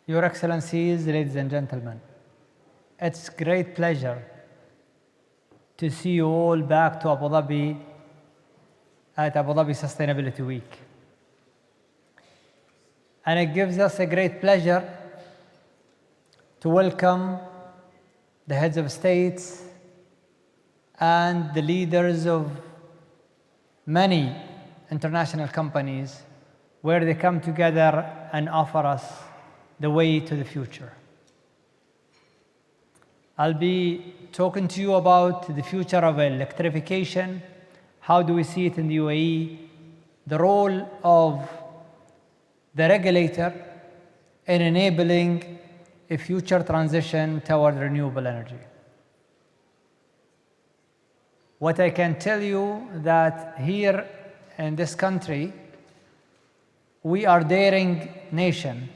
Your Excellencies, ladies and gentlemen, it's great pleasure to see you all back to Abu Dhabi at Abu Dhabi Sustainability Week. And it gives us a great pleasure to welcome the heads of states and the leaders of many international companies where they come together and offer us the way to the future. I'll be talking to you about the future of electrification, how do we see it in the UAE, the role of the regulator in enabling a future transition toward renewable energy. What I can tell you that here in this country, we are daring nation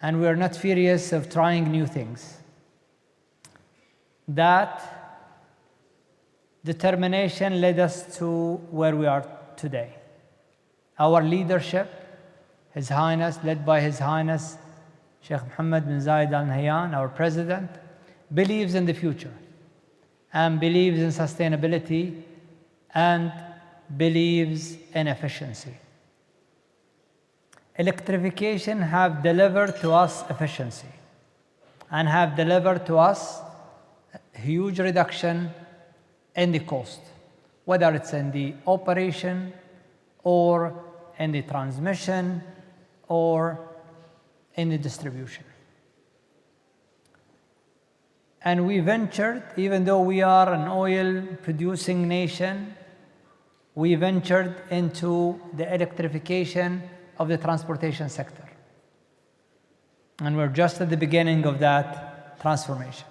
and we are not furious of trying new things. That determination led us to where we are today. Our leadership, His Highness, led by His Highness Sheikh Mohammed bin Zayed Al Nahyan, our President, believes in the future and believes in sustainability and believes in efficiency. Electrification have delivered to us efficiency and have delivered to us a huge reduction in the cost, whether it's in the operation or in the transmission or in the distribution. And we ventured, even though we are an oil producing nation, we ventured into the electrification of the transportation sector. And we're just at the beginning of that transformation.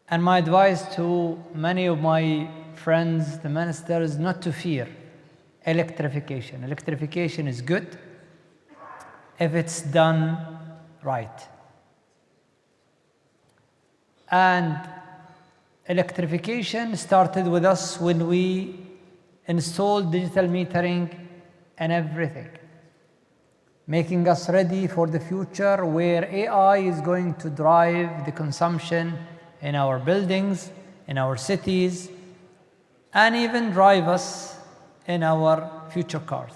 And my advice to many of my friends, the ministers, not to fear electrification. Electrification is good if it's done right. And electrification started with us when we installed digital metering and everything, making us ready for the future where AI is going to drive the consumption in our buildings, in our cities, and even drive us in our future cars.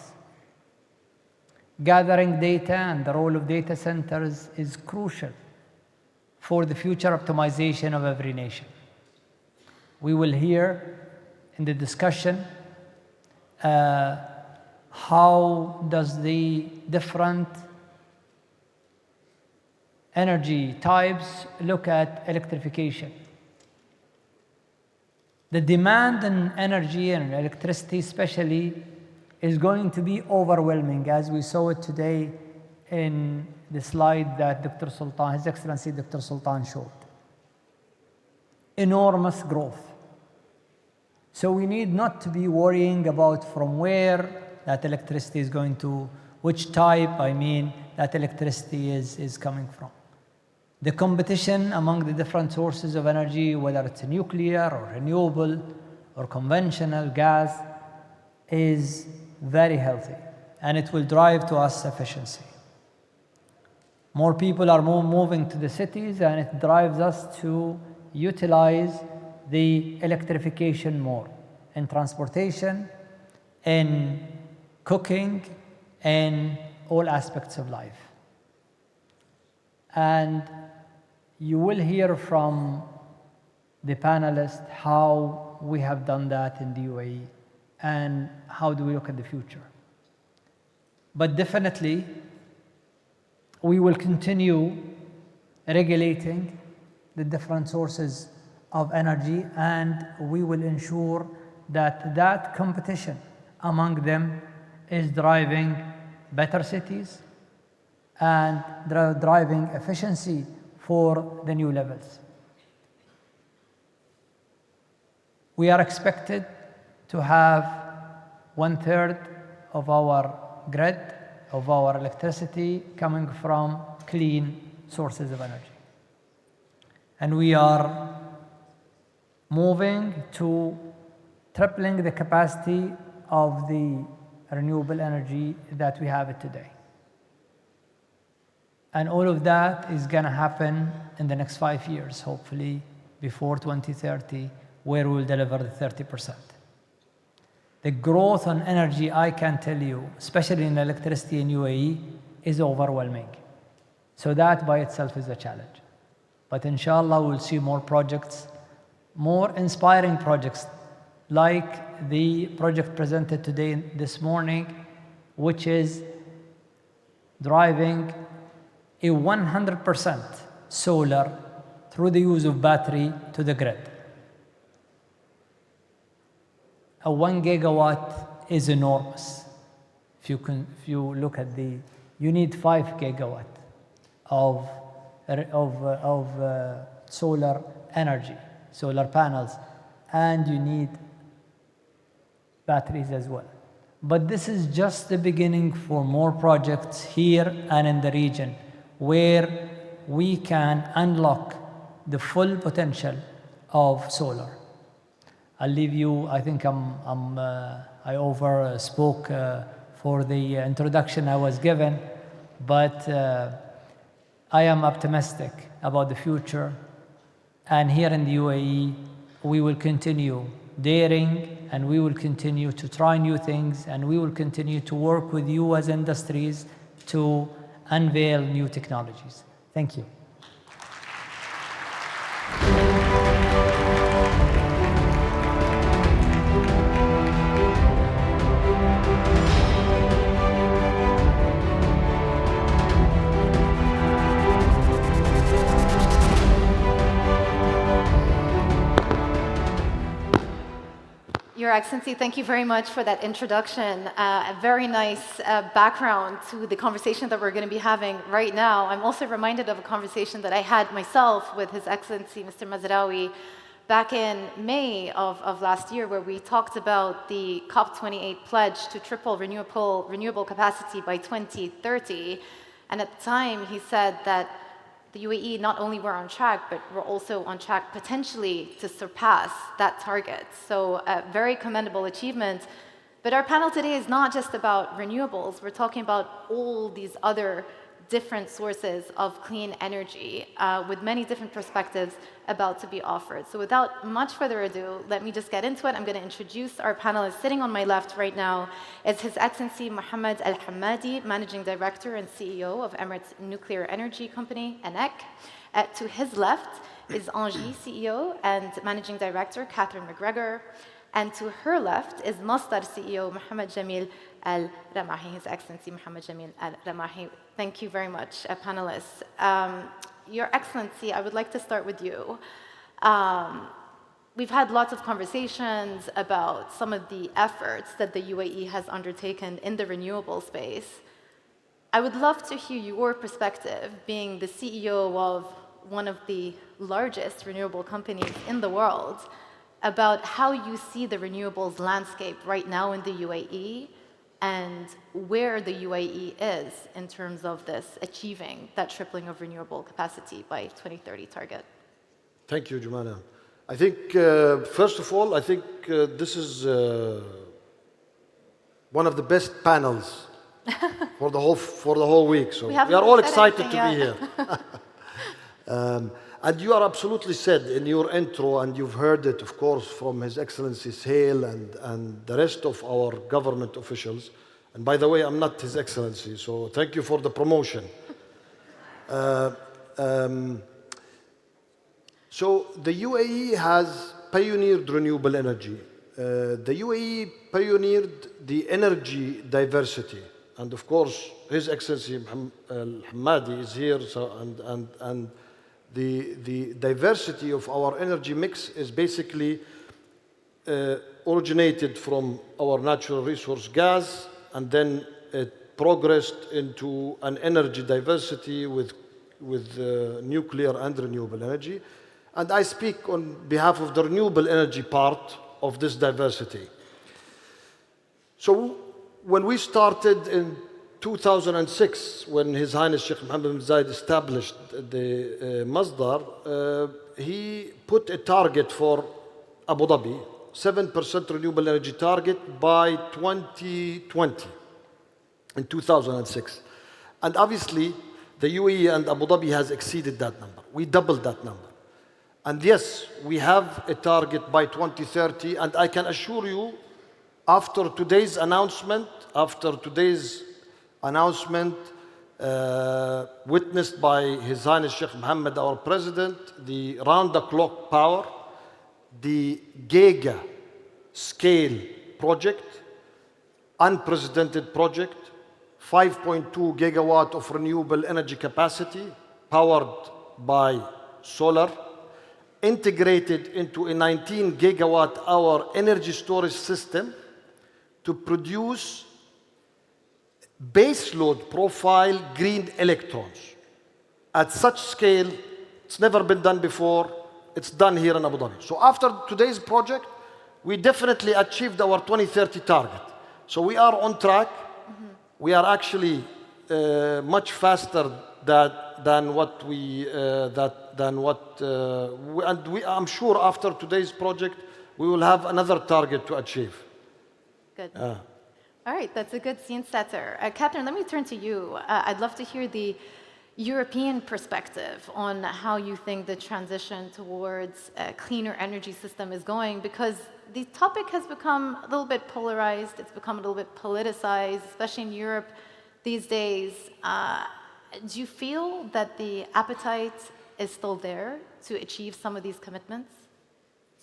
Gathering data and the role of data centers is crucial for the future optimization of every nation. We will hear in the discussion how does the different energy types look at electrification. The demand in energy and electricity especially is going to be overwhelming, as we saw it today in the slide that Dr. Sultan, His Excellency Dr. Sultan showed. Enormous growth. So we need not to be worrying about from where that electricity is going to, which type, that electricity is coming from. The competition among the different sources of energy, whether it's nuclear or renewable or conventional gas, is very healthy, and it will drive to us efficiency. More people are moving to the cities, and it drives us to utilize the electrification more in transportation, in cooking, in all aspects of life. And you will hear from the panelists how we have done that in the UAE and how do we look at the future. But definitely, we will continue regulating the different sources of energy, and we will ensure that that competition among them is driving better cities and driving efficiency for the new levels. We are expected to have 1/3 of our grid, of our electricity coming from clean sources of energy. And we are moving to tripling the capacity of the renewable energy that we have it today. And all of that is going to happen in the next 5 years, hopefully before 2030, where we'll deliver the 30%. The growth on energy, I can tell you, especially in electricity in UAE, is overwhelming. So that by itself is a challenge. But inshallah, we'll see more projects, more inspiring projects, like the project presented today, this morning, which is driving a 100% solar through the use of battery to the grid. A 1 gigawatt is enormous. If you look at you need 5 gigawatt of solar energy, solar panels, and you need batteries as well. But this is just the beginning for more projects here and in the region, where we can unlock the full potential of solar. I'll leave you, I think I overspoke for the introduction I was given, but I am optimistic about the future. And here in the UAE, we will continue daring, and we will continue to try new things, and we will continue to work with you as industries to unveil new technologies. Thank you. Your Excellency, thank you very much for that introduction. A very nice background to the conversation that we're going to be having right now. I'm also reminded of a conversation that I had myself with His Excellency, Mr. Mazrouei, back in May of last year, where we talked about the COP28 pledge to triple renewable capacity by 2030. And at the time, he said that the UAE not only were on track, but we're also on track potentially to surpass that target. So a very commendable achievement. But our panel today is not just about renewables. We're talking about all these other different sources of clean energy with many different perspectives about to be offered. So without much further ado, let me just get into it. I'm going to introduce our panelists. Sitting on my left right now is His Excellency Mohamed Al Hamadi, Managing Director and CEO of Emirates Nuclear Energy Company, ENEC. To his left is ENGIE CEO and Managing Director, Catherine McGregor. And to her left is Masdar CEO, Mohamed Jamil Al Ramahi, His Excellency Mohamed Jamil Al Ramahi. Thank you very much, panelists. Your Excellency, I would like to start with you. We've had lots of conversations about some of the efforts that the UAE has undertaken in the renewable space. I would love to hear your perspective, being the CEO of one of the largest renewable companies in the world, about how you see the renewables landscape right now in the UAE and where the UAE is in terms of this achieving that tripling of renewable capacity by 2030 target. Thank you, Jumana. I think, first of all, I think this is one of the best panels for the whole week. So we are all excited to be here. And you are absolutely said in your intro, and you've heard it, of course, from His Excellency Suhail and the rest of our government officials. And by the way, I'm not His Excellency, so thank you for the promotion. So the UAE has pioneered renewable energy. The UAE pioneered the energy diversity. And of course, His Excellency Al Hamadi is here, so, and the diversity of our energy mix is basically originated from our natural resource gas, and then it progressed into an energy diversity with nuclear and renewable energy. And I speak on behalf of the renewable energy part of this diversity. So when we started in 2006, when His Highness Sheikh Mohammed bin Zayed established the Masdar, he put a target for Abu Dhabi, 7% renewable energy target by 2020, in 2006. And obviously, The UAE and Abu Dhabi has exceeded that number. We doubled that number. And yes, we have a target by 2030, and I can assure you, after today's announcement, witnessed by His Highness Sheikh Mohammed, our President, the round-the-clock power, the giga scale project, unprecedented project, 5.2 gigawatt of renewable energy capacity, powered by solar, integrated into a 19 gigawatt hour energy storage system to produce baseload profile green electrons. At such scale, it's never been done before. It's done here in Abu Dhabi. So after today's project, we definitely achieved our 2030 target. So we are on track. We are actually much faster than what we I'm sure after today's project we will have another target to achieve. Good. All right, that's a good scene setter. Catherine, let me turn to you. I'd love to hear the European perspective on how you think the transition towards a cleaner energy system is going, because the topic has become a little bit polarized, it's become a little bit politicized, especially in Europe these days. Do you feel that the appetite is still there to achieve some of these commitments?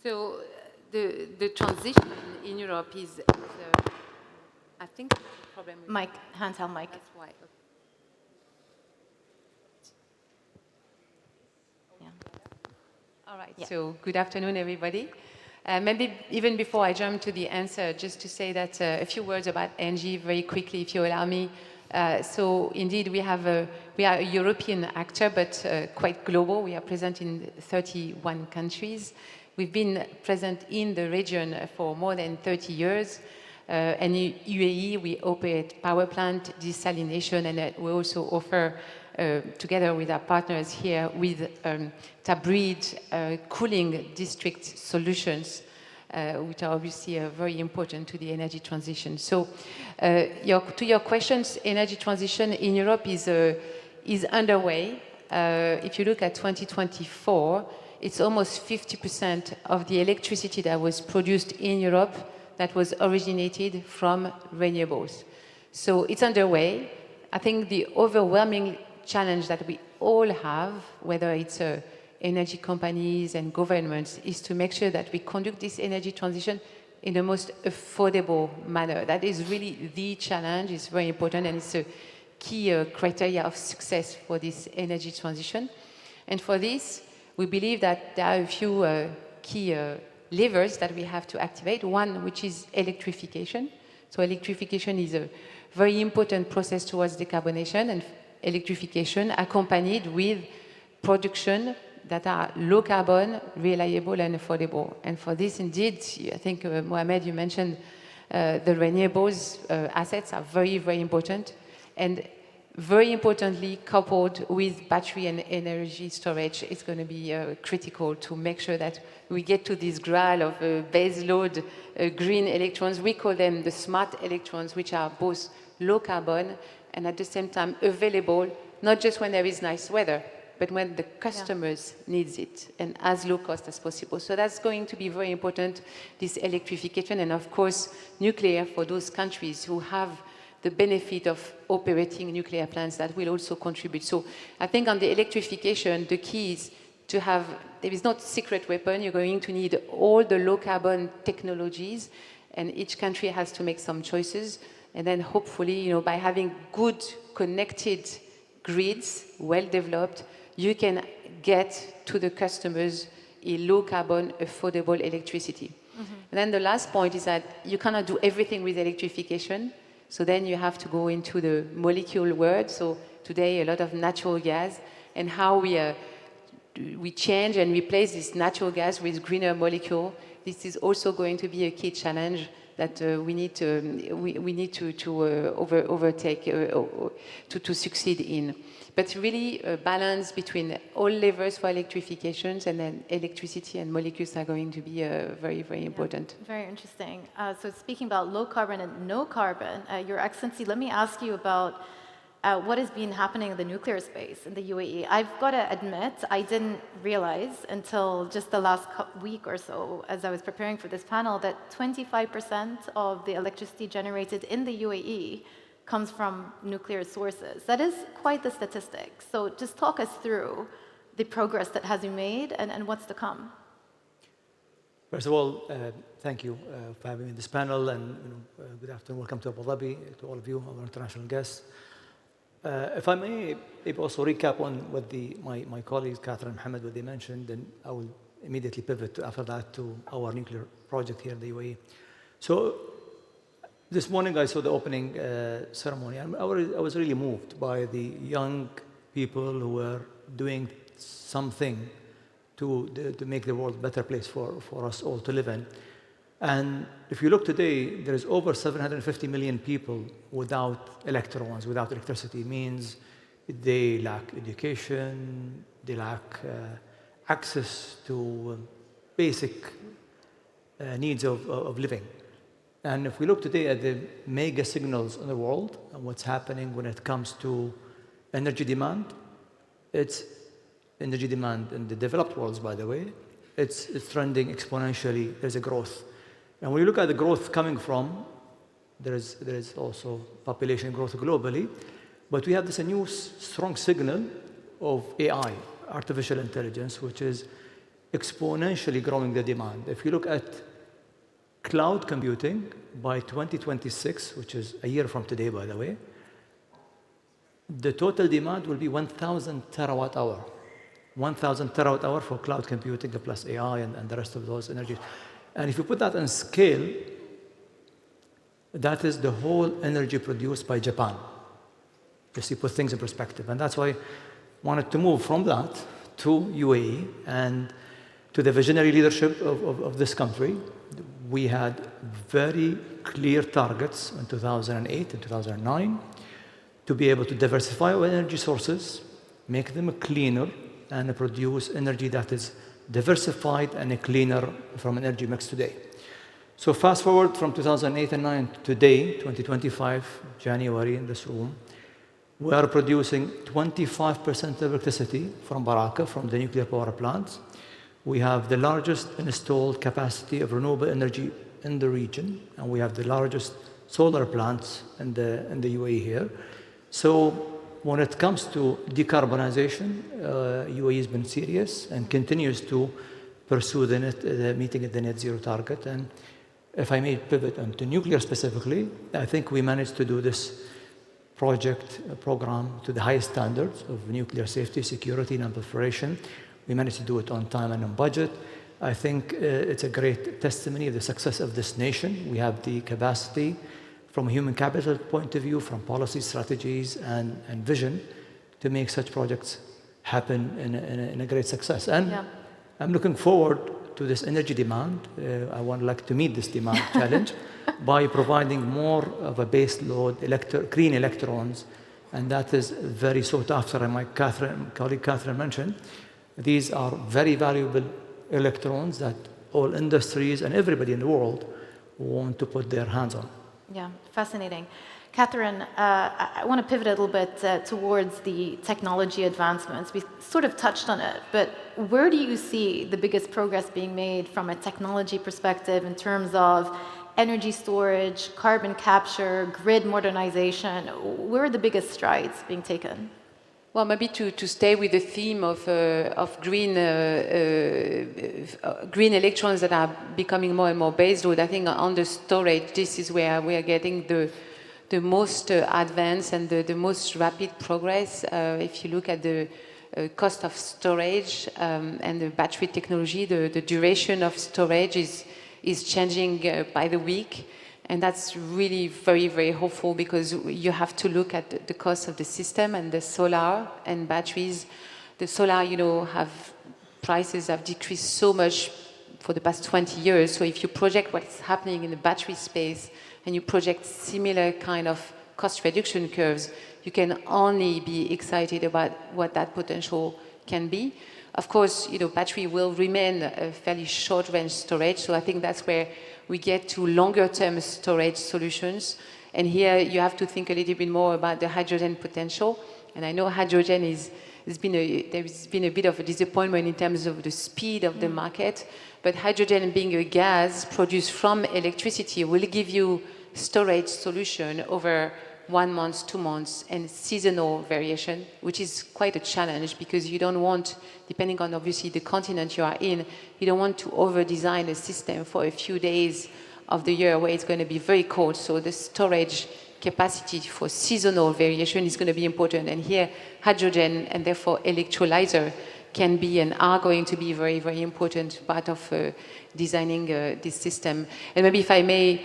So the transition in Europe is I think the problem with Mike, handheld mic. That's why. Okay. All right, Yeah. so good afternoon, everybody. Maybe even before I jump to the answer, just to say that a few words about ENGIE very quickly, if you allow me. So indeed, we are a European actor, but quite global. We are present in 31 countries. We've been present in the region for more than 30 years. And in UAE, we operate power plant, desalination, and we also offer, together with our partners here, with Tabrid cooling district solutions, which are obviously very important to the energy transition. So to your questions, energy transition in Europe is underway. If you look at 2024, it's almost 50% of the electricity that was produced in Europe that was originated from renewables. So it's underway. I think the overwhelming challenge that we all have, whether it's energy companies and governments, is to make sure that we conduct this energy transition in the most affordable manner. That is really the challenge. It's very important, and it's a key criteria of success for this energy transition. And for this, we believe that there are a few key levers that we have to activate. One, which is electrification. So electrification is a very important process towards decarbonation, and electrification accompanied with production that are low carbon, reliable, and affordable. And for this, indeed, I think, Mohamed, you mentioned the renewables assets are very, very important. And very importantly, coupled with battery and energy storage, it's going to be critical to make sure that we get to this graal of base load green electrons. We call them the smart electrons, which are both low carbon and at the same time available, not just when there is nice weather, but when the customers needs it, and as low cost as possible. So that's going to be very important, this electrification, and of course, nuclear for those countries who have the benefit of operating nuclear plants that will also contribute. So I think on the electrification, the key is to have, there is not secret weapon, you're going to need all the low carbon technologies, and each country has to make some choices. And then hopefully, by having good connected grids, well developed, you can get to the customers a low carbon, affordable electricity. Mm-hmm. And then the last point is that you cannot do everything with electrification. So then you have to go into the molecule world. So today, a lot of natural gas, and how we change and replace this natural gas with greener molecule. This is also going to be a key challenge that we need to overtake to succeed in. But really a balance between all levers for electrifications, and then electricity and molecules are going to be very, very important. Yeah, very interesting. So speaking about low carbon and no carbon, Your Excellency, let me ask you about what has been happening in the nuclear space in the UAE. I've got to admit, I didn't realize until just the last week or so, as I was preparing for this panel, that 25% of the electricity generated in the UAE comes from nuclear sources. That is quite the statistic. So just talk us through the progress that has been made and what's to come. First of all, thank you for having me in this panel, and good afternoon. Welcome to Abu Dhabi, to all of you, our international guests. If I may maybe also recap on what my colleagues, Catherine and Mohammed, what they mentioned, and I will immediately pivot after that to our nuclear project here in the UAE. So this morning I saw the opening ceremony, and I was really moved by the young people who were doing something to make the world a better place for us all to live in. And if you look today, there is over 750 million people without electrons, without electricity. It means they lack education, they lack access to basic needs of living. And if we look today at the mega signals in the world and what's happening when it comes to energy demand, it's energy demand in the developed worlds, by the way, it's trending exponentially. There's a growth. And when you look at the growth coming from, there is also population growth globally, but we have this new strong signal of AI, artificial intelligence, which is exponentially growing the demand. If you look at cloud computing by 2026, which is a year from today, by the way, the total demand will be 1,000 terawatt hour. 1,000 terawatt hour for cloud computing plus AI and the rest of those energies. And if you put that in scale, that is the whole energy produced by Japan. Just to put things in perspective. And that's why I wanted to move from that to UAE and to the visionary leadership of this country. We had very clear targets in 2008 and 2009 to be able to diversify our energy sources, make them cleaner, and produce energy that is diversified and cleaner from energy mix today. So fast forward from 2008 and 9 to today, 2025, January in this room, we are producing 25% electricity from Baraka, from the nuclear power plants. We have the largest installed capacity of renewable energy in the region, and we have the largest solar plants in the UAE here. So when it comes to decarbonization, UAE has been serious and continues to pursue meeting the net zero target. And if I may pivot onto nuclear specifically, I think we managed to do this program to the highest standards of nuclear safety, security, non-proliferation. We managed to do it on time and on budget. I think it's a great testimony of the success of this nation. We have the capacity from a human capital point of view, from policy strategies and vision to make such projects happen in a great success. And I'm looking forward to this energy demand. I would like to meet this demand challenge by providing more of a base load clean electrons, and that is very sought after. And my colleague Catherine mentioned, these are very valuable electrons that all industries and everybody in the world want to put their hands on. Yeah, fascinating. Catherine, I want to pivot a little bit towards the technology advancements. We sort of touched on it, but where do you see the biggest progress being made from a technology perspective in terms of energy storage, carbon capture, grid modernization? Where are the biggest strides being taken? Well, maybe to stay with the theme of green electrons that are becoming more and more baseload, I think on the storage, this is where we are getting the most advanced and the most rapid progress. If you look at the cost of storage and the battery technology, the duration of storage is changing by the week. And that's really very, very hopeful because you have to look at the cost of the system and the solar and batteries. The solar, prices have decreased so much for the past 20 years. So if you project what's happening in the battery space and you project similar kind of cost reduction curves, you can only be excited about what that potential can be. Of course, battery will remain a fairly short-range storage. So I think that's where we get to longer-term storage solutions. And here you have to think a little bit more about the hydrogen potential. And I know hydrogen there's been a bit of a disappointment in terms of the speed of the market, but hydrogen being a gas produced from electricity will give you storage solution over 1 month, 2 months, and seasonal variation, which is quite a challenge because you don't want, depending on obviously the continent you are in, you don't want to over-design a system for a few days of the year where it's going to be very cold. So the storage capacity for seasonal variation is going to be important. And here, hydrogen and therefore electrolyzer can be and are going to be very, very important part of designing this system. And maybe if I may,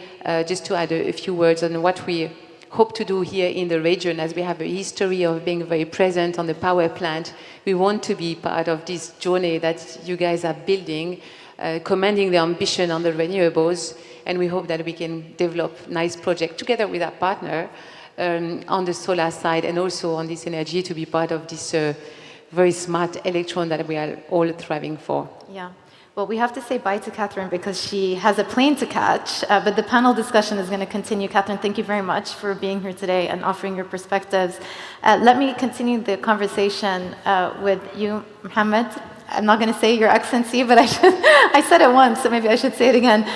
just to add a few words on what we hope to do here in the region, as we have a history of being very present on the power plant. We want to be part of this journey that you guys are building, commanding the ambition on the renewables, and we hope that we can develop nice project together with our partner on the solar side and also on this energy to be part of this very smart electron that we are all thriving for. Yeah. Well, we have to say bye to Catherine because she has a plane to catch, but the panel discussion is going to continue. Catherine, thank you very much for being here today and offering your perspectives. Let me continue the conversation with you, Mohamed. I'm not going to say Your Excellency, but I said it once, so maybe I should say it again.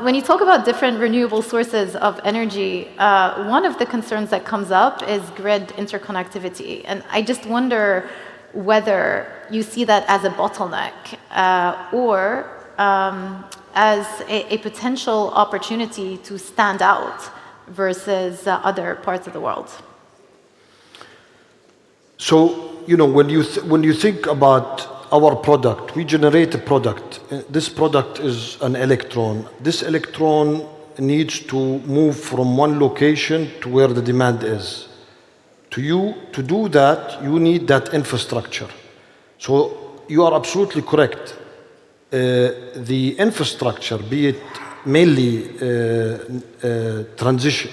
When you talk about different renewable sources of energy, one of the concerns that comes up is grid interconnectivity. And I just wonder whether you see that as a bottleneck or as a potential opportunity to stand out versus other parts of the world. So, you know, when you think about our product, we generate a product. This product is an electron. This electron needs to move from one location to where the demand is. To do that, you need that infrastructure. So you are absolutely correct. The infrastructure, be it mainly transition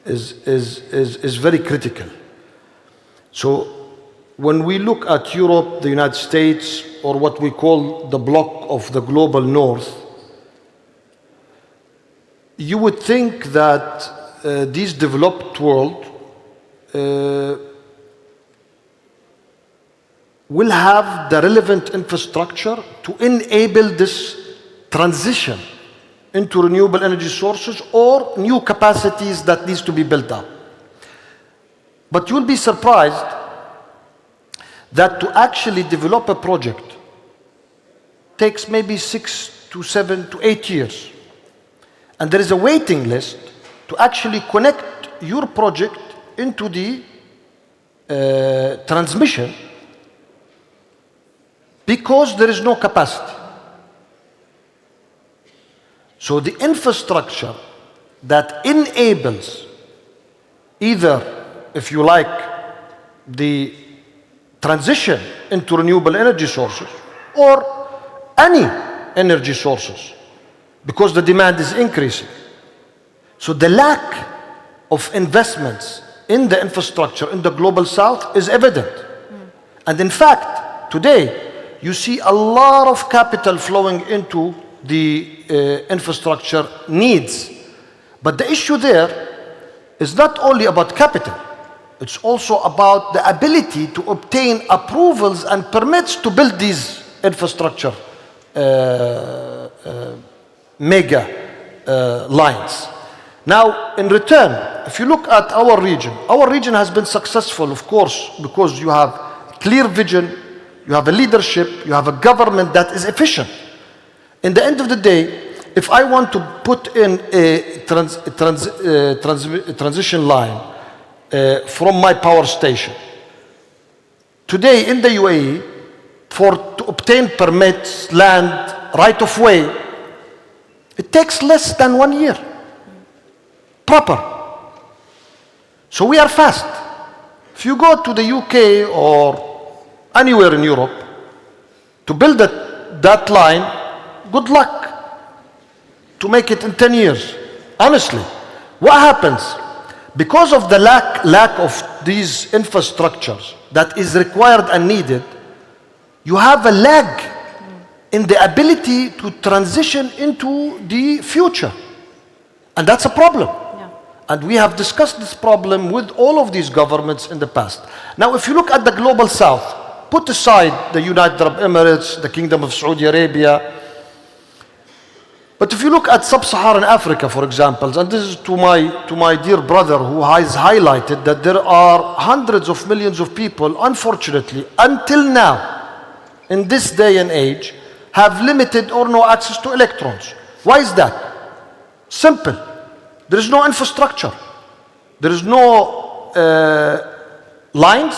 is very critical. So when we look at Europe, the United States, or what we call the bloc of the global north, you would think that this developed world will have the relevant infrastructure to enable this transition into renewable energy sources or new capacities that needs to be built up. But you'll be surprised that to actually develop a project takes maybe 6 to 7 to 8 years. And there is a waiting list to actually connect your project into the transmission because there is no capacity. So the infrastructure that enables either, if you like, the transition into renewable energy sources or any energy sources, because the demand is increasing. So the lack of investments in the infrastructure in the global south is evident. And in fact, today, you see a lot of capital flowing into the infrastructure needs. But the issue there is not only about capital, it's also about the ability to obtain approvals and permits to build these infrastructure mega lines. Now, in return, if you look at our region has been successful, of course, because you have clear vision, you have a leadership, you have a government that is efficient. In the end of the day, if I want to put in a transition line from my power station, today in the UAE, to obtain permits, land, right of way, it takes less than 1 year. Proper. So we are fast. If you go to the UK or anywhere in Europe to build that line, good luck to make it in 10 years. Honestly, what happens? Because of the lack of these infrastructures that is required and needed, you have a lag in the ability to transition into the future. And that's a problem. Yeah. And we have discussed this problem with all of these governments in the past. Now, if you look at the global south, put aside the United Arab Emirates, the Kingdom of Saudi Arabia, but if you look at sub-Saharan Africa, for example, and this is to my dear brother who has highlighted that there are hundreds of millions of people, unfortunately, until now, in this day and age, have limited or no access to electrons. Why is that? Simple. There is no infrastructure. There is no lines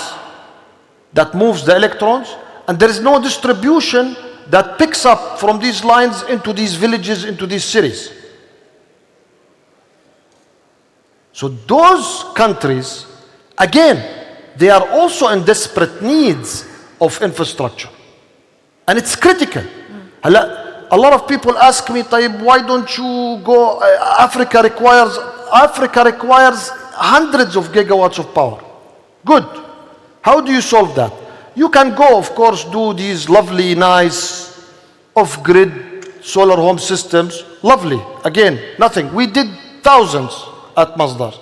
that moves the electrons, and there is no distribution that picks up from these lines into these villages, into these cities. So those countries, again, they are also in desperate needs of infrastructure. And it's critical. A lot of people ask me, Tayyib, why don't you go, Africa requires hundreds of gigawatts of power. Good. How do you solve that? You can go, of course, do these lovely, nice, off-grid solar home systems. Lovely. Again, nothing. We did thousands at Masdar.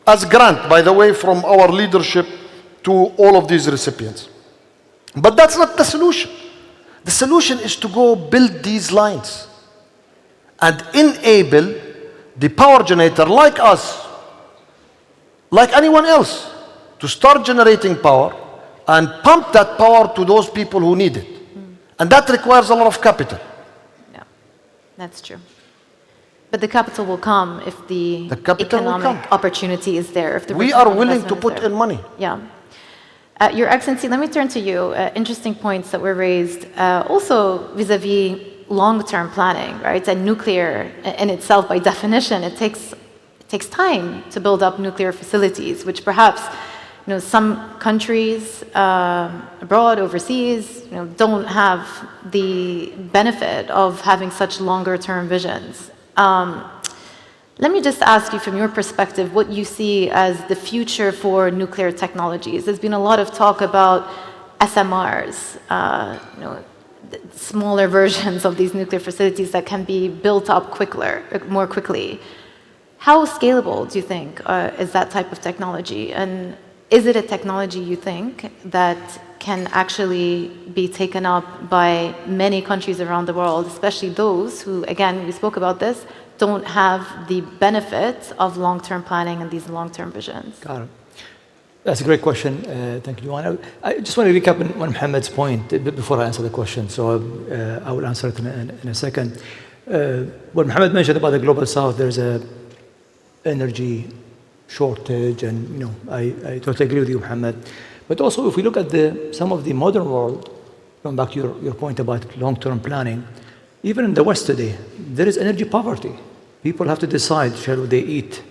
As grant, by the way, from our leadership to all of these recipients. But that's not the solution. The solution is to go build these lines and enable the power generator like us, like anyone else, to start generating power and pump that power to those people who need it. And that requires a lot of capital. Yeah, that's true. But the capital will come if the economic opportunity is there. If the we are willing to put in money. Yeah. Your Excellency, let me turn to you. Interesting points that were raised also vis-a-vis long-term planning, right? And nuclear in itself, by definition, it takes time to build up nuclear facilities, which perhaps some countries abroad, overseas, don't have the benefit of having such longer-term visions. Let me just ask you from your perspective what you see as the future for nuclear technologies. There's been a lot of talk about SMRs, smaller versions of these nuclear facilities that can be built up more quickly. How scalable do you think is that type of technology? And is it a technology you think that can actually be taken up by many countries around the world, especially those who, again, we spoke about this, don't have the benefits of long-term planning and these long-term visions? Got it. That's a great question. Thank you, Joanna. I just want to recap on Mohamed's point before I answer the question, so I will answer it in a second. What Mohamed mentioned about the Global South, there's a energy shortage, and I totally agree with you, Mohamed. But also, if we look at some of the modern world, going back to your point about long-term planning, even in the West today, there is energy poverty. People have to decide, shall they eat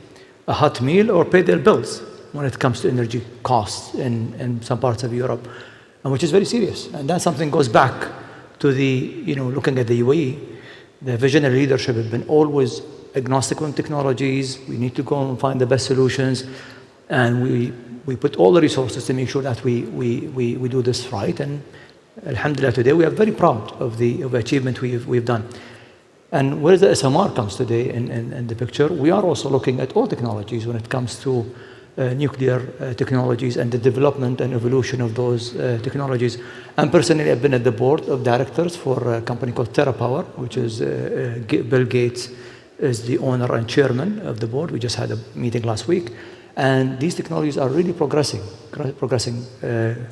a hot meal or pay their bills when it comes to energy costs in some parts of Europe, and which is very serious. And that something goes back to looking at the UAE. The visionary leadership have been always agnostic on technologies. We need to go and find the best solutions, and we put all the resources to make sure that we do this right. And alhamdulillah, today we are very proud of the achievement we've done. And where the SMR comes today in the picture, we are also looking at all technologies when it comes to nuclear technologies and the development and evolution of those technologies. And personally, I've been at the board of directors for a company called TerraPower, which is Bill Gates is the owner and chairman of the board. We just had a meeting last week. And these technologies are really progressing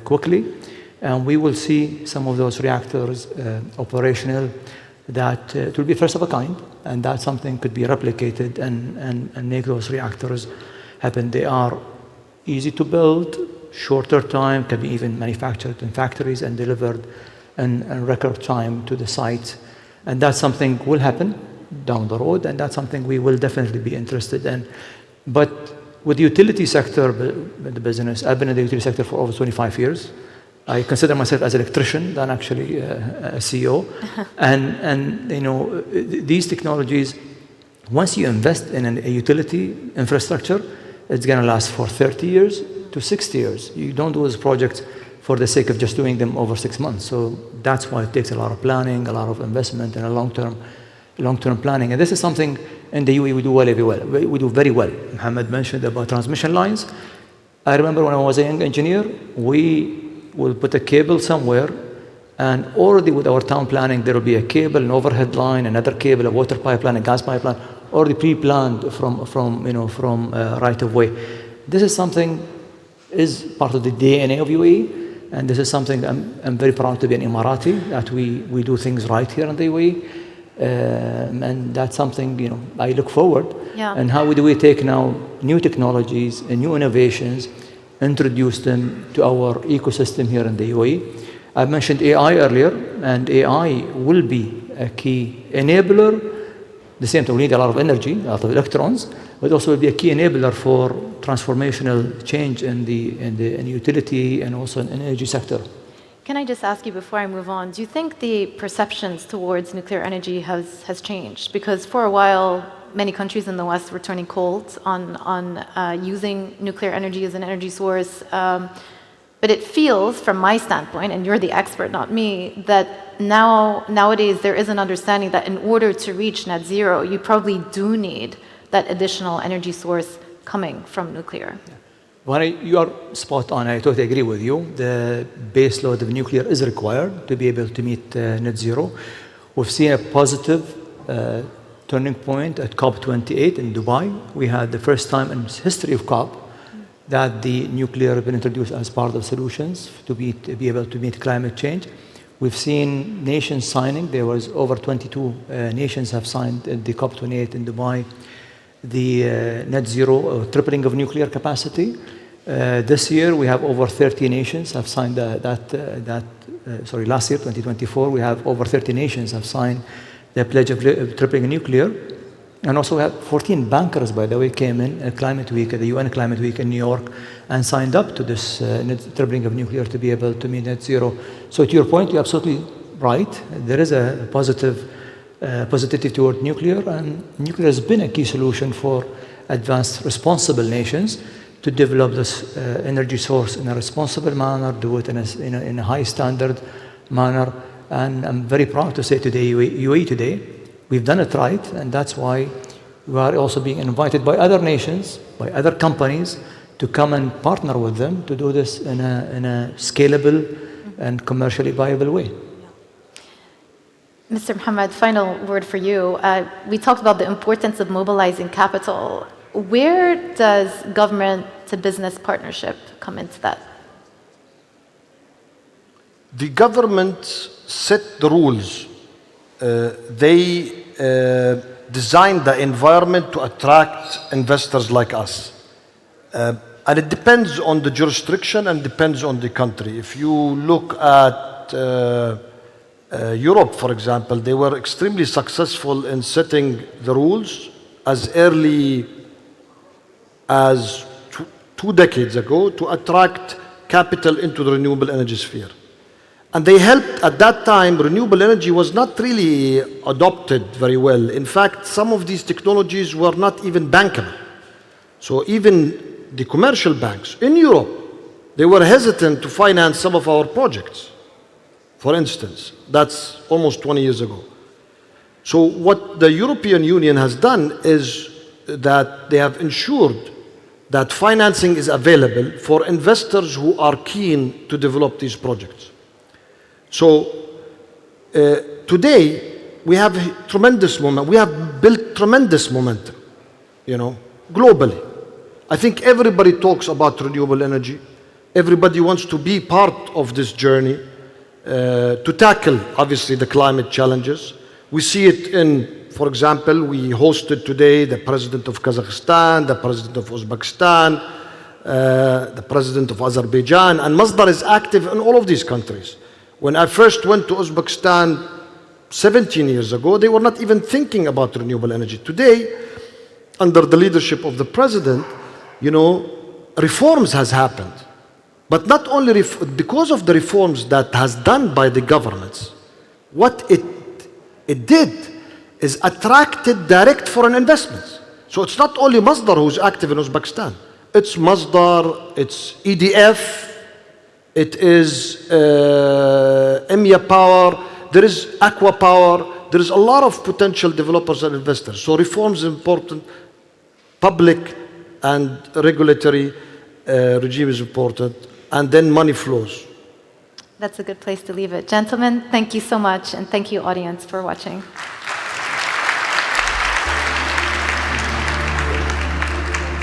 quickly. And we will see some of those reactors operational that it will be first of a kind, and that something could be replicated and make those reactors happen. They are easy to build, shorter time, can be even manufactured in factories and delivered in record time to the site. And that's something will happen down the road, and that's something we will definitely be interested in. But with the utility sector, the business, I've been in the utility sector for over 25 years. I consider myself as an electrician than actually a CEO. And these technologies, once you invest in a utility infrastructure, it's going to last for 30 years to 60 years. You don't do those projects for the sake of just doing them over 6 months. So that's why it takes a lot of planning, a lot of investment, and a long-term planning. And this is something in the UAE we do we do very well. Mohammed mentioned about transmission lines. I remember when I was a young engineer, we will put a cable somewhere, and already with our town planning, there will be a cable, an overhead line, another cable, a water pipeline, a gas pipeline, already pre-planned from right of way. This is something is part of the DNA of UAE, and this is something I'm very proud to be an Emirati, that we do things right here in the UAE. And that's something I look forward. Yeah. And how do we take now new technologies and new innovations, introduce them to our ecosystem here in the UAE? I mentioned AI earlier, and AI will be a key enabler. The same time, we need a lot of energy, a lot of electrons, but also will be a key enabler for transformational change in the utility and also in the energy sector. Can I just ask you before I move on, do you think the perceptions towards nuclear energy has changed? Because for a while, many countries in the West were turning cold on using nuclear energy as an energy source. But it feels, from my standpoint, and you're the expert, not me, that nowadays there is an understanding that in order to reach net zero, you probably do need that additional energy source coming from nuclear. Well, you are spot on. I totally agree with you. The base load of nuclear is required to be able to meet net zero. We've seen a positive turning point at COP28 in Dubai. We had the first time in history of COP that the nuclear has been introduced as part of solutions to be able to meet climate change. We've seen nations signing. There was over 22 nations have signed at the COP28 in Dubai the net zero tripling of nuclear capacity. This year we have over 30 nations have signed last year, 2024, we have over 30 nations have signed the pledge of tripling nuclear. And also we have 14 bankers, by the way, came in at Climate Week, at the UN Climate Week in New York, and signed up to this tripling of nuclear to be able to meet net zero. So to your point, you're absolutely right. There is a positivity toward nuclear, and nuclear has been a key solution for advanced, responsible nations to develop this energy source in a responsible manner, do it in a high standard manner. And I'm very proud to say today, UAE today, we've done it right, and that's why we are also being invited by other nations, by other companies, to come and partner with them to do this in a scalable and commercially viable way. Mr. Mohamed, final word for you. We talked about the importance of mobilizing capital. Where does government-to-business partnership come into that? The government set the rules. They designed the environment to attract investors like us. And it depends on the jurisdiction and depends on the country. If you look at Europe, for example, they were extremely successful in setting the rules as early as 2 decades ago to attract capital into the renewable energy sphere. And they helped, at that time, renewable energy was not really adopted very well. In fact, some of these technologies were not even bankable. So even the commercial banks in Europe, they were hesitant to finance some of our projects. For instance, that's almost 20 years ago. So what the European Union has done is that they have ensured that financing is available for investors who are keen to develop these projects. So today we have tremendous momentum. We have built tremendous momentum, globally. I think everybody talks about renewable energy. Everybody wants to be part of this journey to tackle, obviously, the climate challenges. We see it in, for example, we hosted today the president of Kazakhstan, the president of Uzbekistan, the president of Azerbaijan, and Masdar is active in all of these countries. When I first went to Uzbekistan 17 years ago, they were not even thinking about renewable energy. Today, under the leadership of the president, reforms has happened. But not only because of the reforms that has done by the governments, what it did is attracted direct foreign investments. So it's not only Masdar who's active in Uzbekistan. It's Masdar, it's EDF, it is EMEA power, there is aqua power, there is a lot of potential developers and investors. So reform is important, public and regulatory regime is important, and then money flows. That's a good place to leave it. Gentlemen, thank you so much, and thank you, audience, for watching.